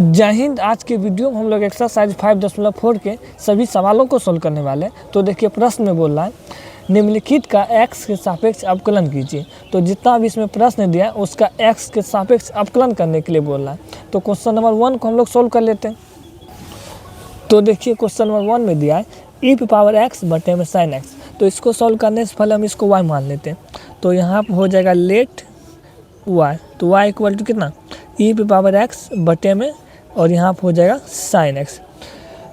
जय हिंद। आज के वीडियो में हम लोग एक्सरसाइज 5.4 के सभी सवालों को सोल्व करने वाले हैं। तो देखिए प्रश्न में बोल रहा है निम्नलिखित का x के सापेक्ष अवकलन कीजिए। तो जितना भी इसमें प्रश्न दिया है उसका x के सापेक्ष अवकलन करने के लिए बोल रहा है। तो क्वेश्चन नंबर 1 को हम लोग सोल्व कर लेते हैं। तो देखिए क्वेश्चन नंबर 1 में दिया है e पे पावर x बटे में साइन x। तो इसको सोल्व करने से पहले हम इसको y मान लेते हैं। तो यहाँ पर हो जाएगा लेट y। तो y इक्वल टू कितना e पे पावर x बटे में और यहाँ पर हो जाएगा साइन x।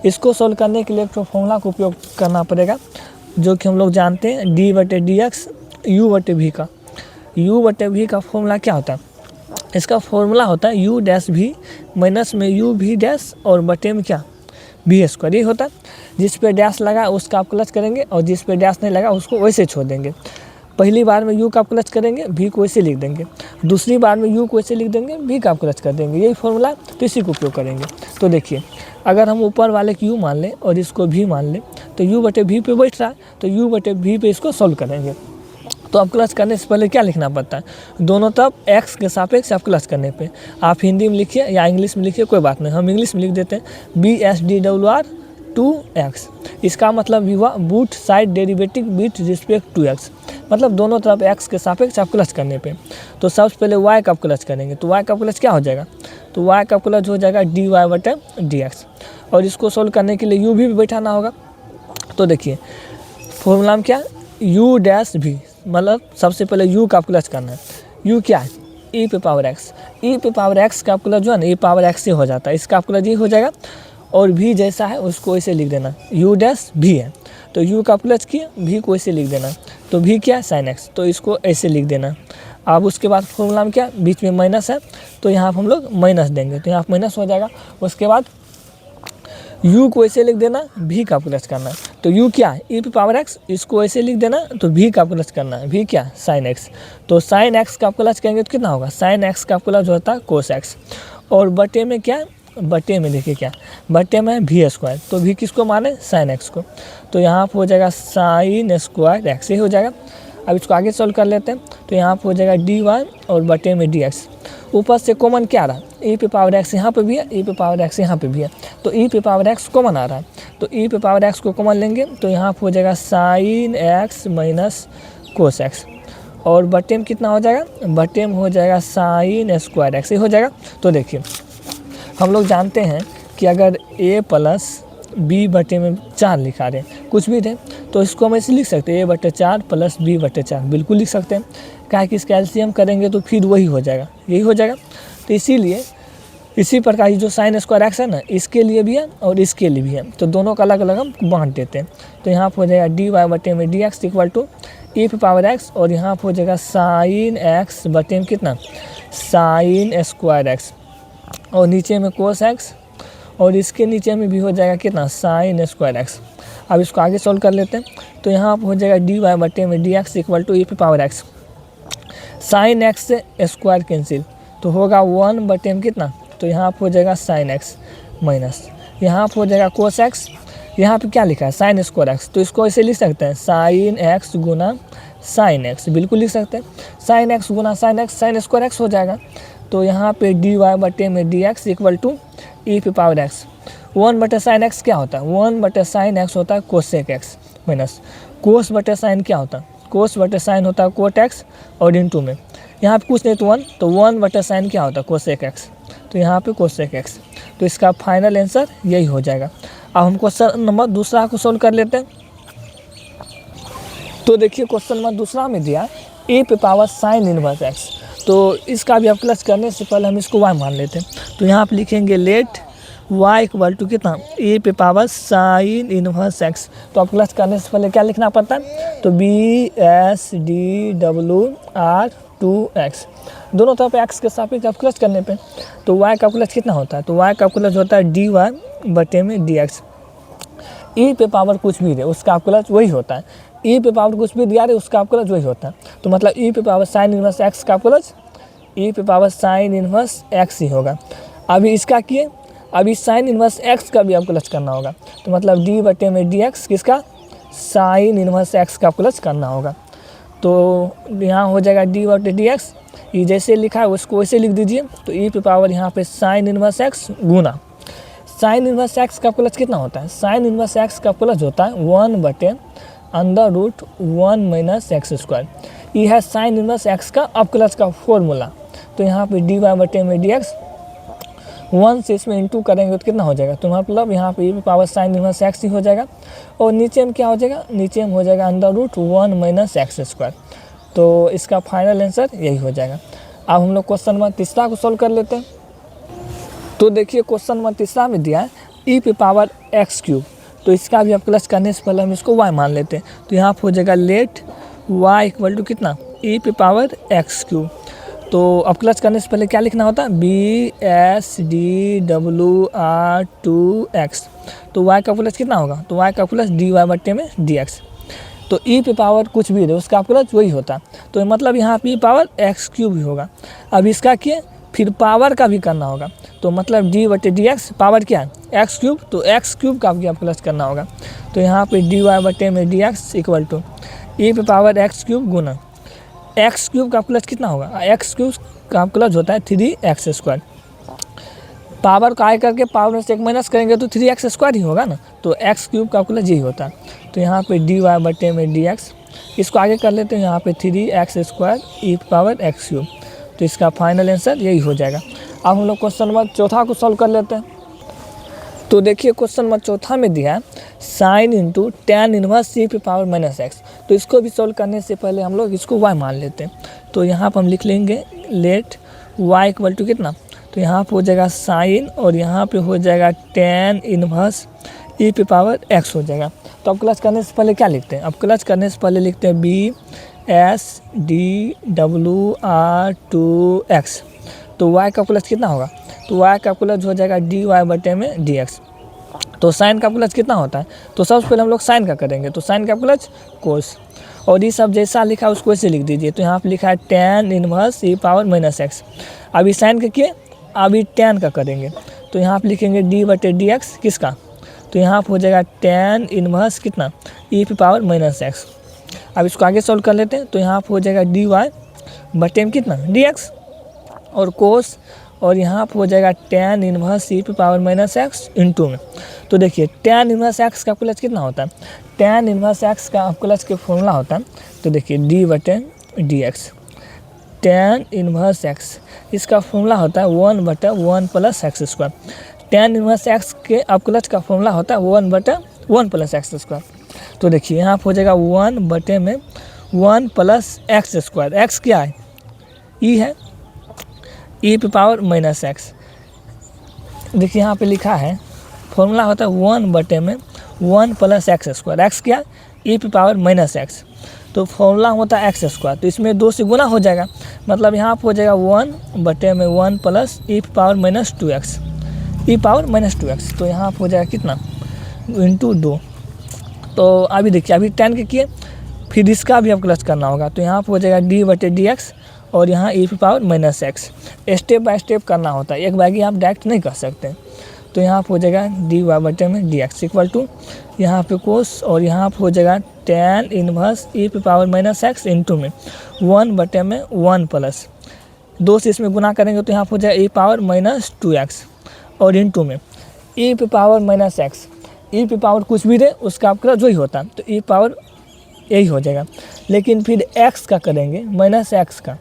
इसको सोल्व करने के लिए एक फॉर्मूला का उपयोग करना पड़ेगा जो कि हम लोग जानते हैं डी बटे डी एक्स यू बटे वी का। यू बटे वी का फॉर्मूला क्या होता है? इसका फॉर्मूला होता है यू डैश भी माइनस में यू भी डैश और बटे में क्या बी स्क्वायर। ये होता है जिस पे डैश लगा उसका आप क्लच करेंगे और जिस पे डैश नहीं लगा उसको वैसे छोड़ देंगे। पहली बार में यू का क्लच करेंगे भी को वैसे लिख देंगे, दूसरी बार में यू को वैसे लिख देंगे भी का क्लच कर देंगे। यही फॉर्मूला तो इसी को उपयोग करेंगे। तो देखिए अगर हम ऊपर वाले को यू मान लें और इसको भी मान लें तो यू बटे भी पे बैठ रहा है तो यू बटे भी पे इसको सॉल्व करेंगे। तो अब क्लच करने से पहले क्या लिखना पड़ता है? दोनों तरफ एक्स के सापेक्ष आप क्लच करने पे आप हिंदी में लिखिए या इंग्लिश में लिखिए, कोई बात नहीं, हम इंग्लिश में लिख देते हैं BSDWR 2x। इसका मतलब भी हुआ both side derivative with respect to x, मतलब दोनों तरफ x के सापेक्ष आप क्लच करने पे। तो सबसे पहले y का क्लच करेंगे तो y का क्लच क्या हो जाएगा? तो y का क्लच हो जाएगा dy बटे dx। और इसको सोल्व करने के लिए u भी बैठाना होगा। तो देखिए फॉर्मूला में क्या u डैश भी, मतलब सबसे पहले u का क्लच करना है। u क्या है? e पे पावर x। e पे पावर x का क्लच जो है ना e पावर x से हो जाता है, इसका क्लच ये हो जाएगा। और भी जैसा है उसको ऐसे लिख देना, u डैश भी है तो u का क्लच किया भी को ऐसे लिख देना। तो भी क्या है? साइन x, तो इसको ऐसे लिख देना। अब उसके बाद फॉर्मूला में क्या बीच में माइनस है तो यहाँ पर हम लोग माइनस देंगे तो यहाँ पर माइनस हो जाएगा। उसके बाद u को ऐसे लिख देना, भी का क्लच करना। तो u क्या है? e पे पावर x, इसको ऐसे लिख देना तो भी का क्लच करना है, भी क्या? Sine x। तो साइन x का क्लच करेंगे तो कितना होगा? साइन x का क्लच होता है कोस x। और बटे में क्या? बटे में देखिए क्या बटे में भी स्क्वायर। तो भी किसको माने? साइन एक्स को। तो यहाँ पर हो जाएगा साइन स्क्वायर एक्स ही हो जाएगा। अब इसको आगे सॉल्व कर लेते हैं। तो यहाँ पर हो जाएगा डी वाई और बटे में डी एक्स। ऊपर से कॉमन क्या आ रहा है? e पे पावर x यहाँ पे भी है, e पे पावर x यहाँ पे भी है। तो e पे पावर x कॉमन आ रहा है तो e पे पावर x को कॉमन लेंगे तो यहाँ पर हो जाएगा sine x minus cos x। और बटे में कितना हो जाएगा? बटे में हो जाएगा साइन स्क्वायर एक्स ही हो जाएगा। तो देखिए हम लोग जानते हैं कि अगर a प्लस बी बटे में 4 लिखा रहे कुछ भी थे तो इसको हम ऐसे लिख सकते हैं a बटे 4 प्लस b बटे 4, बिल्कुल लिख सकते हैं। क्या कि इसका एलसीएम करेंगे तो फिर वही हो जाएगा, यही हो जाएगा। तो इसीलिए इसी प्रकार की जो साइन स्क्वायर एक्स है ना इसके लिए भी है और इसके लिए भी है, तो दोनों का अलग अलग हम बांट देते हैं। तो यहाँ पर हो जाएगा डी वाई बटे में D x equal to e पे पावर x और यहाँ पर हो जाएगा साइन x बटे में कितना? साइन स्क्वायर एक्स और नीचे में कोस एक्स और इसके नीचे में भी हो जाएगा कितना? Sign square x. अब इसको आगे सॉल्व कर लेते हैं। तो यहाँ पर हो जाएगा डी वाई बटे में D x equal to e पे पावर x। साइन एक्स से स्क्वायर कैंसिल तो होगा 1 बटे में कितना? तो यहाँ पर हो जाएगा साइन एक्स माइनस यहाँ पर हो जाएगा कोस एक्स। यहाँ पे क्या लिखा है? Sine square X. तो इसको ऐसे लिख सकते हैं साइन एक्स गुना साइन एक्स, बिल्कुल लिख सकते हैं। साइन एक्स गुना sine X sine square X हो जाएगा। तो यहाँ पे डी वाई बटे में D x equal to E पे पावर एक्स। 1 बटे साइन एक्स क्या होता है? 1 बटे साइन एक्स होता है कोसेक एक्स माइनस कोस बटे साइन क्या होता है? कोस बटे साइन होता है कोट एक्स और इनटू में यहाँ पे कुछ नहीं तो 1, तो 1 बटे साइन क्या होता है? Cosec x. तो यहाँ पे कोसेक एक्स। तो इसका फाइनल आंसर यही हो जाएगा। अब हम क्वेश्चन नंबर दूसरा को सोल्व कर लेते हैं। तो देखिए क्वेश्चन नंबर दूसरा में दिया ए पे पावर साइन इनवर्स एक्स। तो इसका भी आप क्लच करने से पहले हम इसको y मान लेते हैं। तो यहाँ पे लिखेंगे लेट y इक्वल टू कितना? ए पे पावर साइन इनवर्स एक्स। तो आप क्लच करने से पहले क्या लिखना पड़ता है? तो BSDWR 2x। दोनों तरफ x के सापेक्ष आप क्लच करने पे तो y का क्लच कितना होता है? तो y का क्लच होता है dy बटे में dx। e पे पावर कुछ भी दे उसका क्लच वही होता है, e पे पावर कुछ भी दिया रहे उसका क्लच वही होता है। तो मतलब e पे पावर साइन इनवर्स x का क्लच e पे पावर साइन इनवर्स x ही होगा। अभी इसका किए, अभी साइन इनवर्स x का भी आप क्लच करना होगा। तो मतलब d बटे में dx किसका? साइन इनवर्स x का क्लच करना होगा। तो यहाँ हो जाएगा डी बटे डी एक्स, ये जैसे लिखा है उसको वैसे लिख दीजिए। तो ई पे पावर यहाँ पे साइन इनवर्स एक्स गुना साइन इनवर्स एक्स का प्लस कितना होता है, साइन इनवर्स एक्स का प्लस होता है 1/√1 माइनस एक्स स्क्वायर। ये है साइन इनवर्स एक्स का अपकलज का फॉर्मूला। तो यहाँ पे डी वाई बटे में डी एक्स 1 से इसमें इंटू करेंगे तो कितना हो जाएगा, तो मतलब यहाँ पे ई पे पावर साइन इनवर्स एक्स ही हो जाएगा। और नीचे में क्या हो जाएगा, नीचे में हो जाएगा √1 माइनस एक्स स्क्वायर। तो इसका फाइनल आंसर यही हो जाएगा। अब हम लोग क्वेश्चन नंबर तीसरा को सॉल्व कर लेते हैं। तो देखिए क्वेश्चन नंबर तीसरा में दिया है ई पे पावर एक्स क्यूब। तो इसका भी अपकलज करने से पहले हम इसको वाई मान लेते हैं। तो यहाँ पर हो जाएगा लेट वाई इक्वल टू कितना, ई पे पावर एक्स क्यूब। तो अपकलज करने से पहले क्या लिखना होता है, BSDWR2x। तो y का अपकलज कितना होगा, तो y का अपकलज dy बटे में dx। तो e पे पावर कुछ भी दे उसका अपकलज वही होता है। तो मतलब यहाँ पे पावर एक्स क्यूब ही होगा। अब इसका किए फिर पावर का भी करना होगा। तो मतलब d बटे dx पावर क्या है एक्स क्यूब, तो एक्स क्यूब का भी अपकलज करना होगा। तो यहाँ पे dy बटे में dx इक्वल टू e पे पावर एक्स क्यूब गुना एक्स क्यूब का प्लस कितना होगा, एक्स क्यूब का प्लस होता है 3x स्क्वायर। पावर का आए करके पावर में से एक माइनस करेंगे तो 3x स्क्वायर ही होगा ना। तो एक्स क्यूब का प्लस यही होता है। तो यहाँ पे dy बटे में dx, इसको आगे कर लेते हैं यहाँ पे 3x स्क्वायर ई पावर एक्स क्यूब। तो इसका फाइनल आंसर यही हो जाएगा। अब हम लोग क्वेश्चन नंबर चौथा को सॉल्व कर लेते हैं। तो देखिए क्वेश्चन नंबर चौथा में दिया है साइन इंटू टेन इनवर्स ई पे पावर माइनस एक्स। तो इसको भी सॉल्व करने से पहले हम लोग इसको y मान लेते हैं। तो यहाँ पर हम लिख लेंगे लेट y इक्वल टू कितना, तो यहाँ पे हो जाएगा साइन और यहाँ पे हो जाएगा टेन इनवर्स ई पे पावर x हो जाएगा। तो अब क्लच करने से पहले क्या लिखते हैं, अब क्लच करने से पहले लिखते हैं BSDWR2x। तो y का प्लस कितना होगा, तो y का प्लस हो जाएगा dy बटे में dx। तो साइन का प्लस कितना होता है, तो सबसे पहले हम लोग साइन का करेंगे। तो साइन का प्लस कोस, और ये सब जैसा लिखा है उसको ऐसे लिख दीजिए। तो यहाँ पे लिखा है टेन इनवर्स ई पावर माइनस एक्स। अभी साइन का किए, अभी टेन का करेंगे। तो यहाँ पे लिखेंगे डी बटे डी एक्स किसका, तो यहाँ पे हो जाएगा टेन इनवर्स कितना ई पे पावर माइनस एक्स। अब इसको आगे सॉल्व कर लेते हैं। तो यहाँ पे हो जाएगा डी वाई बटे में कितना डी एक्स और कोस, और यहाँ पर हो जाएगा टेन इनवर्स ई पे पावर माइनस एक्स इंटू में। तो देखिए टेन इनवर्स एक्स का प्लस कितना होता है, टेन इनवर्स एक्स का प्लस के फॉर्मूला होता है। तो देखिए डी बटे D x tan inverse x, इसका फॉर्मूला होता है 1/1 plus x square. Tan inverse x के अपकलज का फॉर्मूला होता है 1/1 प्लस एक्स स्क्वायर। तो देखिए यहाँ पर हो जाएगा 1 बटे में 1 प्लस एक्स स्क्वायर। एक्स क्या है, ई है, ई पे पावर माइनस एक्स। देखिए यहाँ पे लिखा है फॉर्मूला होता है 1 बटे में 1 प्लस एक्स स्क्वायर। एक्स क्या, ई पे पावर माइनस एक्स। तो फॉर्मूला होता है एक्स स्क्वायर, तो इसमें 2 से गुना हो जाएगा। मतलब यहाँ पे हो जाएगा 1 बटे में 1 प्लस ई पे पावर माइनस 2x, ई पावर माइनस 2x। तो यहाँ पे हो जाएगा कितना इंटू 2। तो अभी देखिए अभी 10 के किए, फिर इसका भी अब प्लस करना होगा। तो यहाँ पे हो जाएगा डी बटे डी एक्स और यहाँ ई पे power minus x. Step by step करना होता है, एक बागी आप डायरेक्ट नहीं कर सकते। तो यहाँ पे हो जाएगा डी वाई बटे में डी एक्स इक्वल टू यहाँ पे कोस, और यहाँ पे हो जाएगा टेन इनवर्स ई पे पावर माइनस एक्स इंटू में 1 बटे में 1 प्लस 2 से इसमें गुना करेंगे। तो यहाँ पे हो जाएगा ई पावर माइनस 2x और इंटू में ई पे पावर माइनस एक्स। ई पे पावर कुछ भी दे उसका आपका जो ही होता है, तो ई पावर यही हो जाएगा। लेकिन फिर एक्स का करेंगे माइनस एक्स का,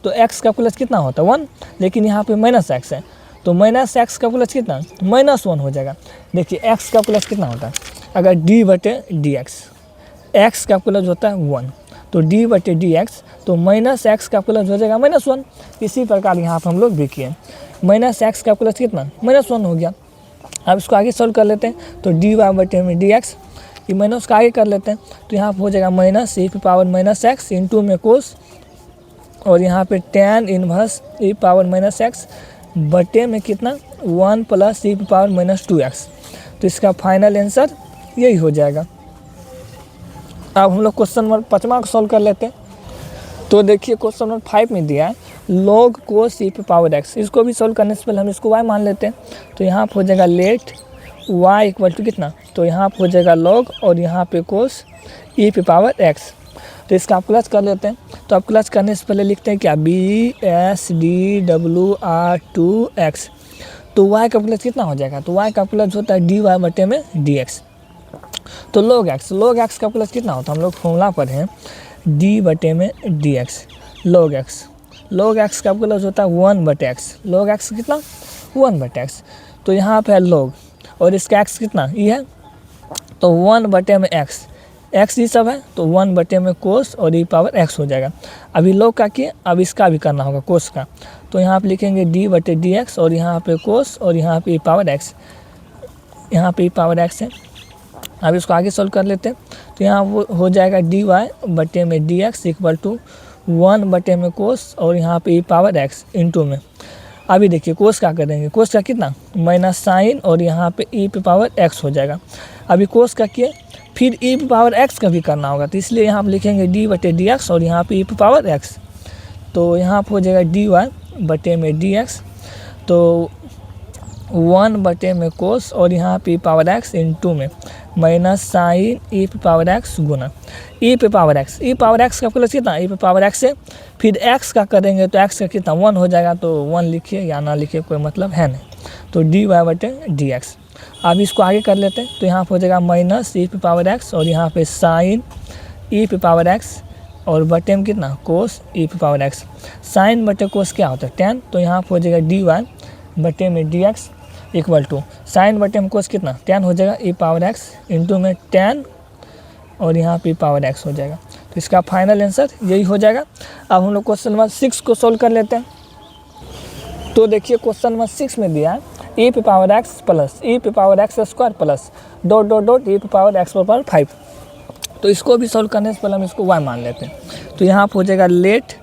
तो एक्स का प्लस कितना होता है 1, लेकिन यहाँ पे माइनस एक्स है। तो माइनस एक्स का प्लस कितना -1 हो जाएगा। देखिए एक्स का प्लस कितना होता है, अगर डी बटे डी एक्स का प्लस होता है 1, तो डी बटे डी एक्स, तो माइनस एक्स का प्लस हो जाएगा -1। इसी प्रकार यहाँ पर हम लोग भी किए, माइनस एक्स का प्लस कितना -1 हो गया। अब इसको आगे सॉल्व कर लेते हैं। तो डी वाई बटे में डी एक्स, ये माइनस का आगे कर लेते हैं। तो यहाँ पर हो जाएगा माइनस ई पे पावर माइनस एक्स इंटू में कोस, और यहाँ पे टेन इनवर्स ई पावर माइनस एक्स बटे में कितना 1 प्लस ई पे पावर माइनस 2x। तो इसका फाइनल आंसर यही हो जाएगा। अब हम लोग क्वेश्चन नंबर 5वां को सॉल्व कर लेते हैं। तो देखिए क्वेश्चन नंबर 5 में दिया है लॉग कोस ई पे पावर एक्स। इसको भी सॉल्व करने से पहले हम इसको y मान लेते हैं। तो यहाँ पर हो जाएगा लेट y इक्वल टू कितना, तो यहाँ पर हो जाएगा लॉग और यहाँ पे कोस ई पे पावर एक्स। तो इसका आप क्लच कर लेते हैं। तो आप क्लच करने से पहले लिखते हैं क्या, BSDWR2X। तो y का क्लच कितना हो जाएगा, तो y का क्लच होता है dy/dx। तो log x का क्लच कितना होता है, हम लोग फॉर्मूला पर हैं d/dx। log x का क्लच होता है 1/x। log x कितना, 1/x। तो यहाँ पे है log और इसका x कितना ये है, तो 1/x, x ये सब है तो 1/में कोस और e⁻x हो जाएगा। अभी log का किए, अब इसका भी करना होगा कोस का। तो यहाँ पे लिखेंगे d/dx और यहाँ पे कोस और यहाँ पे e⁻x, यहाँ पे e⁻x है। अब इसको आगे सॉल्व कर लेते हैं। तो यहाँ वो हो जाएगा dy/dx इक्वल टू 1/में कोस और यहाँ पे e⁻x इंटू में। अभी देखिए कोस का करेंगे, कोस का कितना माइनस साइन और यहाँ पे e⁻x हो जाएगा। अभी कोस का किए, फिर e⁻x का भी करना होगा, तो इसलिए यहाँ पे लिखेंगे d/dx और यहाँ पे e⁻x। तो यहाँ पे हो जाएगा dy/dx, तो 1/में में कोस और यहाँ पे e⁻x इंटू में माइनस साइन e⁻x गुना e⁻x का प्लस कितना e⁻x से, फिर x का करेंगे तो x का कितना 1 हो जाएगा, तो 1 लिखिए या ना लिखिए कोई मतलब है नहीं। तो dy/dx। अब इसको आगे कर लेते हैं। तो यहाँ पर हो जाएगा माइनस e⁻x और यहाँ पे साइन e⁻x और बटे में कितना कोस e⁻x। साइन बटे कोस क्या होता है tan, तो यहाँ पर हो जाएगा dy/dx इक्वल टू साइन बटे में कोस कितना tan हो जाएगा e⁻x इंटू में tan और यहाँ पे e⁻x हो जाएगा। तो इसका फाइनल आंसर यही हो जाएगा। अब हम लोग क्वेश्चन नंबर 6 को सोल्व कर लेते हैं। तो देखिए क्वेश्चन नंबर 6 में दिया है e⁻x plus e⁻x² plus dot dot dot e⁻x⁵। तो इसको भी सोल्व करने से पहले हम इसको y मान लेते हैं। तो यहाँ पर हो जाएगा लेट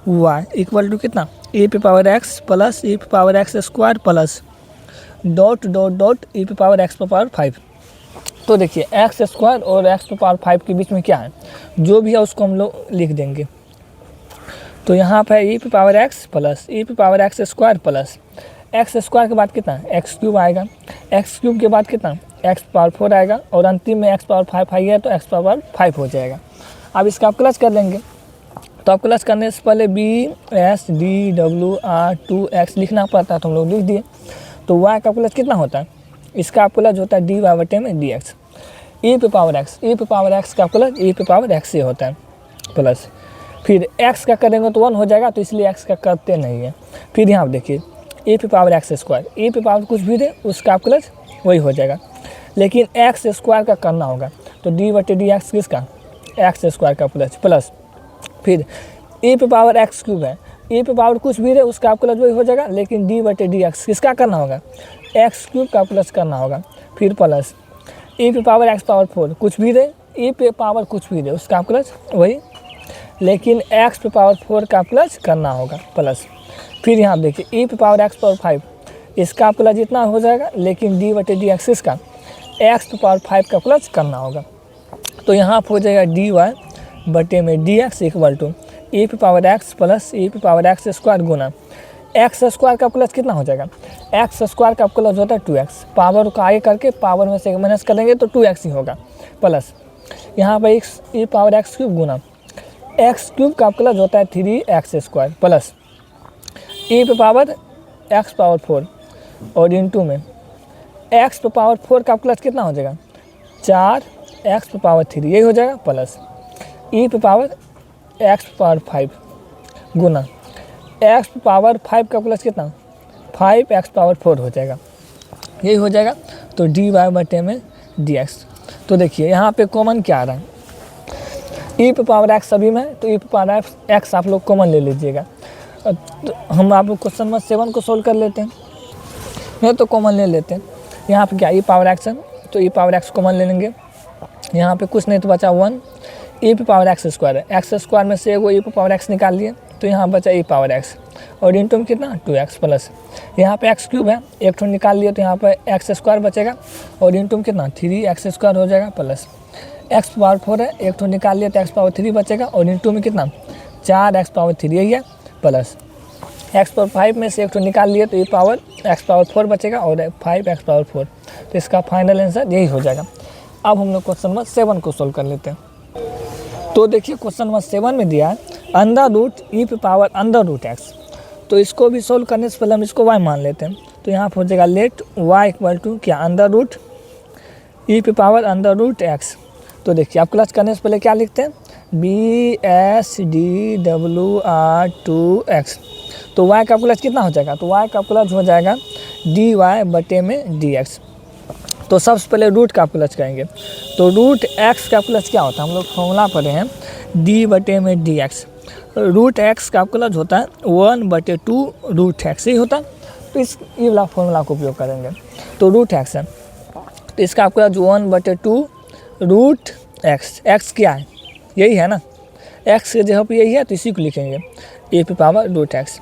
y इक्वल टू कितना e⁻x plus e⁻x² plus dot dot dot e⁻x⁵। तो देखिए x² और x⁵ के बीच में क्या है, जो भी है उसको हम लोग लिख देंगे। तो यहाँ पर e⁻x plus e⁻x² plus x² के बाद कितना x³ आएगा, x³ के बाद कितना x⁴ आएगा और अंतिम में x⁵ आई है तो x⁵ हो जाएगा। अब इसका आप क्लच कर लेंगे। तो आप क्लच करने से पहले BSDWR2X लिखना पड़ता है, तो हम लोग लिख दिए। तो y का प्लस कितना होता है, इसका प्लस होता है dy/dx। e⁻x का प्लस e⁻x से होता है प्लस, फिर x का करेंगे तो 1 हो जाएगा, तो इसलिए x का करते नहीं है। फिर यहाँ देखिए e⁻x² कुछ भी दे उसका प्लस वही हो जाएगा, लेकिन x² का करना होगा। तो d/dx किसका x² का प्लस फिर e⁻x³ है, e⁻ कुछ भी दे उसका प्लस वही हो जाएगा, लेकिन d/dx किसका करना होगा x³ का प्लस करना होगा। फिर प्लस e⁻x⁴ कुछ भी दे e⁻ कुछ भी दे उसका प्लस वही, लेकिन x⁴ का प्लस करना होगा प्लस। फिर यहाँ देखिए e⁻x⁵ इसका प्लस जितना हो जाएगा, लेकिन d/dx इसका x⁵ का प्लस करना होगा। तो यहाँ हो जाएगा dy/dx equal to e⁻x plus e⁻x² Guna x² का प्लस कितना हो जाएगा, x² का प्लस होता है 2x, पावर को आगे करके पावर में से माइनस करेंगे तो 2x ही होगा प्लस। यहाँ पर e⁻x³ गुना x³ का प्लस होता है 3x² प्लस e⁻x⁴ और इंटू में x⁴ का प्लस कितना हो जाएगा 4x⁴ यही हो जाएगा प्लस e⁻x⁵ गुना x⁵ का प्लस कितना 5x⁴ हो जाएगा, यही हो जाएगा। तो dy/dx। तो देखिए यहाँ पे कॉमन क्या आ रहा है, e⁻x सभी में है, तो e⁻x आप लोग कॉमन ले लीजिएगा। तो हम आप लोग क्वेश्चन नंबर 7 को सोल्व कर लेते हैं, नहीं तो कॉमन ले लेते हैं। यहाँ पे क्या e⁻x है, तो e⁻x कॉमन ले लेंगे। यहाँ पे कुछ नहीं तो बचा 1 e⁻x² है, x² में से एगो e⁻x निकाल लिए, तो यहाँ बचा e⁻x और इंटू में कितना 2x प्लस। यहाँ पे x³ है, एक ठो निकाल लिए तो यहाँ पे x² बचेगा और इंटू में कितना 3x² हो जाएगा प्लस। x⁴ है, एक ठो निकाल लिए तो x⁴ बचेगा और इंटू में कितना 4x⁴ यही है प्लस। x⁵ में से एक ठो निकाल लिए तो e⁻x⁴ बचेगा और 5x⁴। तो इसका फाइनल आंसर यही हो जाएगा। अब हम लोग क्वेश्चन नंबर 7 को सोल्व कर लेते हैं। तो देखिए क्वेश्चन नंबर 7 में दिया है अंडर रूट ई पे पावर अंडर रूट एक्स। तो इसको भी सोल्व करने से पहले हम इसको y मान लेते हैं। तो यहाँ पर हो जाएगा लेट y इक्वल टू क्या अंडर रूट ई पे पावर अंडर रूट एक्स। तो देखिए आप क्लच करने से पहले क्या लिखते हैं BSDWR2x। तो y का क्लच कितना हो जाएगा, तो y का क्लच हो जाएगा dy बटे में dx। तो सबसे पहले रूट का क्लच करेंगे। तो रूट x का क्लच क्या होता है, हम लोग फॉर्मूला पढ़े हैं d बटे में dx। रूट x का क्लच होता है 1/2 रूट x ही होता है। तो इस ये वाला फॉर्मूला का उपयोग करेंगे। तो रूट x है तो इसका क्लच 1/2 रूट x क्या है, यही है ना, x के जगह पर यही है तो इसी को लिखेंगे ए पे पावर रूट x।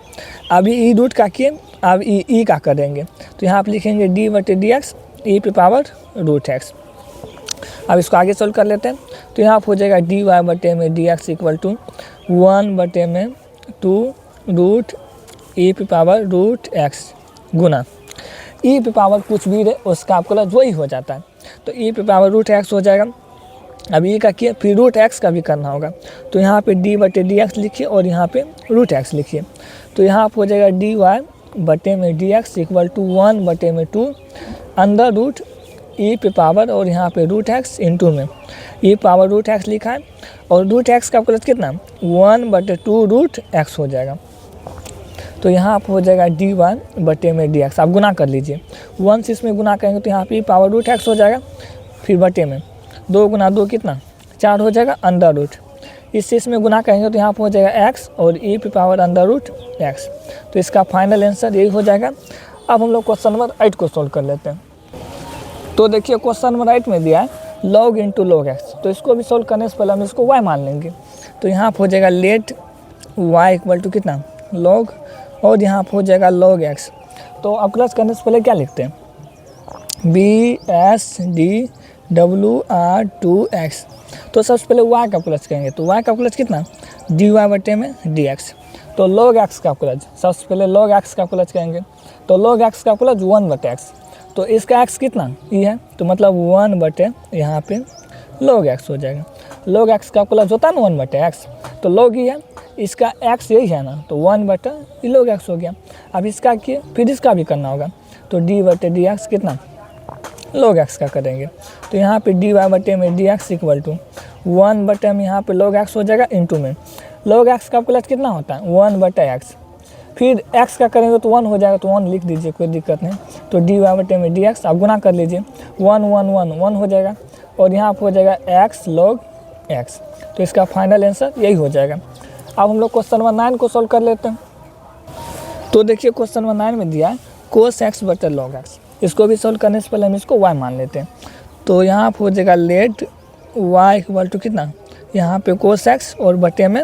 अभी ई रूट का किए, अब ई का करेंगे तो यहाँ पर लिखेंगे d बटे dx ई पे पावर रूट x। अब इसको आगे सोल्व कर लेते हैं। तो यहाँ पर हो जाएगा dy बटे में dx equal to 1/2 root E पे पावर रूट x गुना ई पे पावर कुछ भी रहे उसका आपको वही हो जाता है। तो ई पे पावर रूट x हो जाएगा। अब ई का किए फिर रूट x का भी करना होगा। तो यहाँ पे d बटे dx लिखिए और यहाँ पे रूट x लिखिए। तो यहाँ पर हो जाएगा dy बटे में dx equal to 1/2 under root E पे पावर और यहाँ पे रूट x इंटू में ई पावर रूट x लिखा है और रूट x का प्लस कितना 1/2 रूट x हो जाएगा। तो यहाँ पर हो जाएगा dy बटे में dx। आप गुना कर लीजिए 1 से इसमें गुना करेंगे तो यहाँ पे पावर रूट x हो जाएगा, फिर बटे में 2 गुना 2 कितना 4 हो जाएगा अंडर रूट। इससे इसमें गुना करेंगे तो यहाँ पर हो जाएगा x और ई पे पावर अंडर रूट x। तो इसका फाइनल आंसर यही हो जाएगा। अब हम लोग क्वेश्चन नंबर 8 को सॉल्व कर लेते हैं। तो देखिए क्वेश्चन नंबर 8 में दिया है log इंटू लॉग एक्स। तो इसको भी सॉल्व करने से पहले हम इसको y मान लेंगे। तो यहाँ पर हो जाएगा लेट y इक्वल टू कितना log और यहाँ पर हो जाएगा log x। तो अब क्लच करने से पहले क्या लिखते हैं BSDWR2x। तो सबसे पहले y का क्लच करेंगे। तो y का क्लच कितना dy बटे में dx। तो log x का क्लच सबसे पहले log x का क्लच करेंगे। तो log x का क्लच 1/x। तो इसका x कितना ये है तो मतलब 1 बटे यहाँ पे log x हो जाएगा। log x का क्लच होता है ना 1/x। तो log ही है, इसका x यही है ना तो 1/, log x हो गया। अब इसका किए फिर इसका भी करना होगा। तो d बटे dx कितना log x का करेंगे। तो यहाँ पे dy बटे में dx इक्वल टू 1 बटे में यहाँ पे log x हो जाएगा इंटू में log x का क्लच कितना होता है 1/x। फिर x का करेंगे तो 1 हो जाएगा तो 1 लिख दीजिए, कोई दिक्कत नहीं। तो dy बटे में dx आप गुना कर लीजिए 1 1 1 1 हो जाएगा और यहाँ पर हो जाएगा x log x। तो इसका फाइनल आंसर यही हो जाएगा। अब हम लोग क्वेश्चन नंबर 9 को सॉल्व कर लेते हैं। तो देखिए क्वेश्चन नंबर 9 में दिया है cos x बटे log x। इसको भी सॉल्व करने से पहले हम इसको y मान लेते हैं। तो यहाँ पर हो जाएगा लेट y इक्वल टू कितना यहाँ पे cos x और बटे में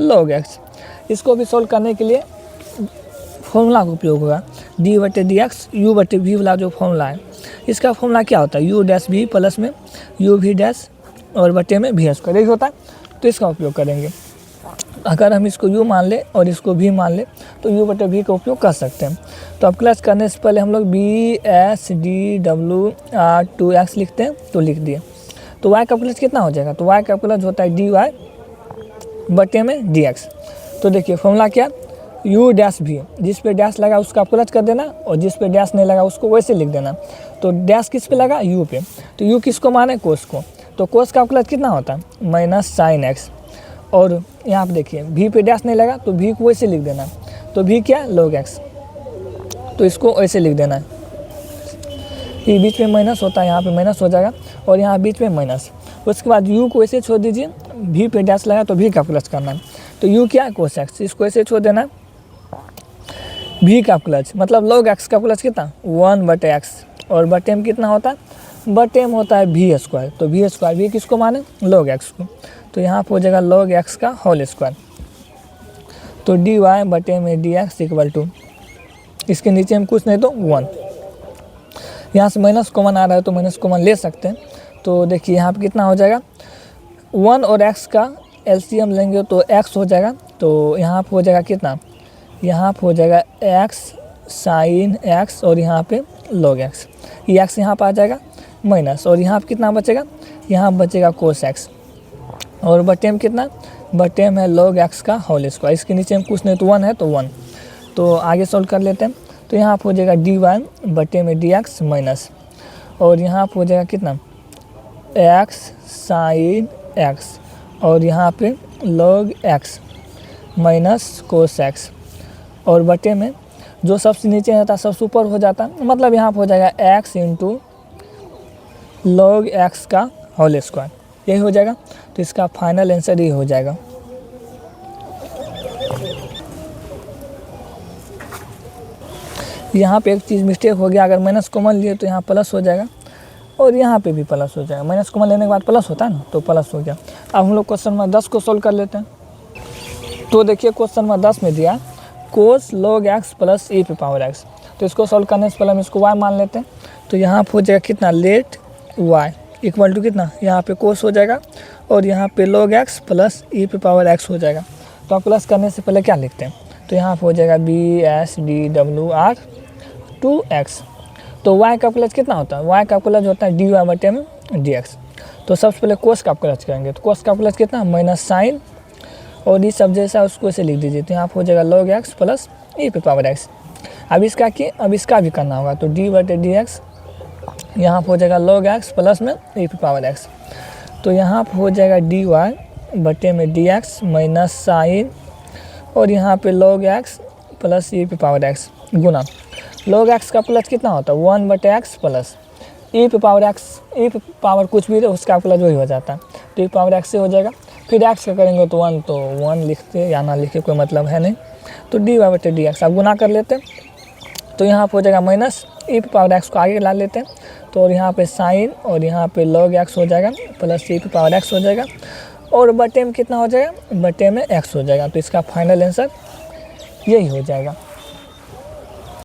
log x। इसको भी सॉल्व करने के लिए फॉर्मूला का उपयोग होगा d बटे dx u बटे v वाला जो फॉर्मूला है। इसका फॉर्मूला क्या होता है u डैश v प्लस में u v डैश और बटे में v स्क्वायर यही होता है। तो इसका उपयोग करेंगे। अगर हम इसको u मान ले और इसको v मान ले तो u बटे v का उपयोग कर सकते हैं। तो अब क्लच करने से पहले हम लोग BSDWR2x लिखते हैं। तो लिख दिए। तो y का क्लच कितना हो जाएगा तो y का क्लच होता है dy बटे में dx। तो देखिए फॉर्मूला क्या u डैश v, जिस पे डैश लगा उसका क्लच कर देना और जिस पे डैश नहीं लगा उसको वैसे लिख देना। तो डैश किस पे लगा u पे। तो u किसको माने कोस को। तो कोस का क्लच कितना होता है -sin x। और यहाँ पे देखिए v पे डैश नहीं लगा तो v को वैसे लिख देना। तो v क्या log x। तो इसको ऐसे लिख देना है। ये बीच में माइनस होता है, यहाँ पे माइनस हो जाएगा और यहाँ बीच में माइनस। उसके बाद u को ऐसे छोड़ दीजिए, v पे डैश लगा तो v का प्लस करना है। तो u क्या है cos x, इसको ऐसे छोड़ देना है। v का प्लस मतलब log x का प्लस कितना 1/x और बटे में कितना होता है बटे में होता है v स्क्वायर। तो v स्क्वायर v किसको माने log x को। तो यहाँ पर हो जाएगा log x का होल स्क्वायर। तो dy बटे में dx इक्वल टू इसके नीचे में कुछ नहीं तो 1। यहाँ से माइनस कॉमन आ रहा है तो माइनस कॉमन ले सकते हैं। तो देखिए यहाँ पे कितना हो जाएगा 1 और x का एलसीएम लेंगे तो x हो जाएगा। तो यहाँ पे हो जाएगा कितना यहाँ पे हो जाएगा x sin x और यहाँ पे log x। ये x यहाँ पर आ जाएगा माइनस और यहाँ पे कितना बचेगा यहाँ बचेगा cos x। और बटे में कितना, बटे में log x का होल स्क्वायर, इसके नीचे में कुछ नहीं तो 1 है तो 1। तो आगे सॉल्व कर लेते हैं। तो यहाँ पर हो जाएगा dy बटे में dx माइनस, और यहाँ पर हो जाएगा कितना x साइन x, और यहाँ पे log x minus cos x, और बटे में जो सबसे नीचे रहता है सबसे ऊपर हो जाता है, मतलब यहाँ पर हो जाएगा x इंटू log x का होल स्क्वायर, यही हो जाएगा। तो इसका फाइनल आंसर ये हो जाएगा। यहाँ पे एक चीज़ मिस्टेक हो गया, अगर माइनस कॉमन लिए तो यहाँ प्लस हो जाएगा और यहाँ पे भी प्लस हो जाएगा। माइनस कॉमन लेने के बाद प्लस होता है ना, तो प्लस हो गया। अब हम लोग क्वेश्चन नंबर 10 को सोल्व कर लेते हैं। तो देखिए क्वेश्चन नंबर 10 में दिया कोस log x प्लस e पे पावर x। तो इसको सोल्व करने से पहले हम इसको y मान लेते हैं। तो यहाँ पर हो जाएगा कितना लेट y इक्वल टू कितना, यहाँ पे कोस हो जाएगा और यहाँ पे log x प्लस e पे पावर x हो जाएगा। तो आप प्लस करने से पहले क्या लिखते हैं, तो यहाँ पे हो जाएगा BSDWR 2x। तो y का प्लस कितना होता है, y का प्लस होता है dy बटे में dx। तो सबसे पहले कोस का प्लस करेंगे, तो कोस का प्लस कितना माइनस साइन, और ये सब जैसा उसको ऐसे लिख दीजिए। तो यहाँ पे हो जाएगा log x प्लस e पे पावर x। अब इसका भी करना होगा, तो d बटे dx, यहाँ पे हो जाएगा log x प्लस में e पे पावर x। तो यहाँ पे हो जाएगा dy बटे में dx माइनस साइन, और यहाँ पे log x प्लस e पे पावर x गुना log x का प्लस कितना होता है 1 बटे x प्लस e पे पावर x, e पे पावर कुछ भी रहे उसका प्लस वही हो जाता है। तो e पावर x से हो जाएगा, फिर x का करेंगे तो 1, तो 1 लिखते या ना लिखे कोई मतलब है नहीं। तो dy बटे dx अब गुना कर लेते हैं। तो यहाँ पे हो जाएगा माइनस e पे पावर x को आगे ला लेते हैं, तो और यहाँ पे साइन, और यहाँ पे log x हो जाएगा प्लस e पे पावर x हो जाएगा, और बटे में कितना हो जाएगा, बटे में x हो जाएगा। तो इसका फाइनल आंसर यही हो जाएगा।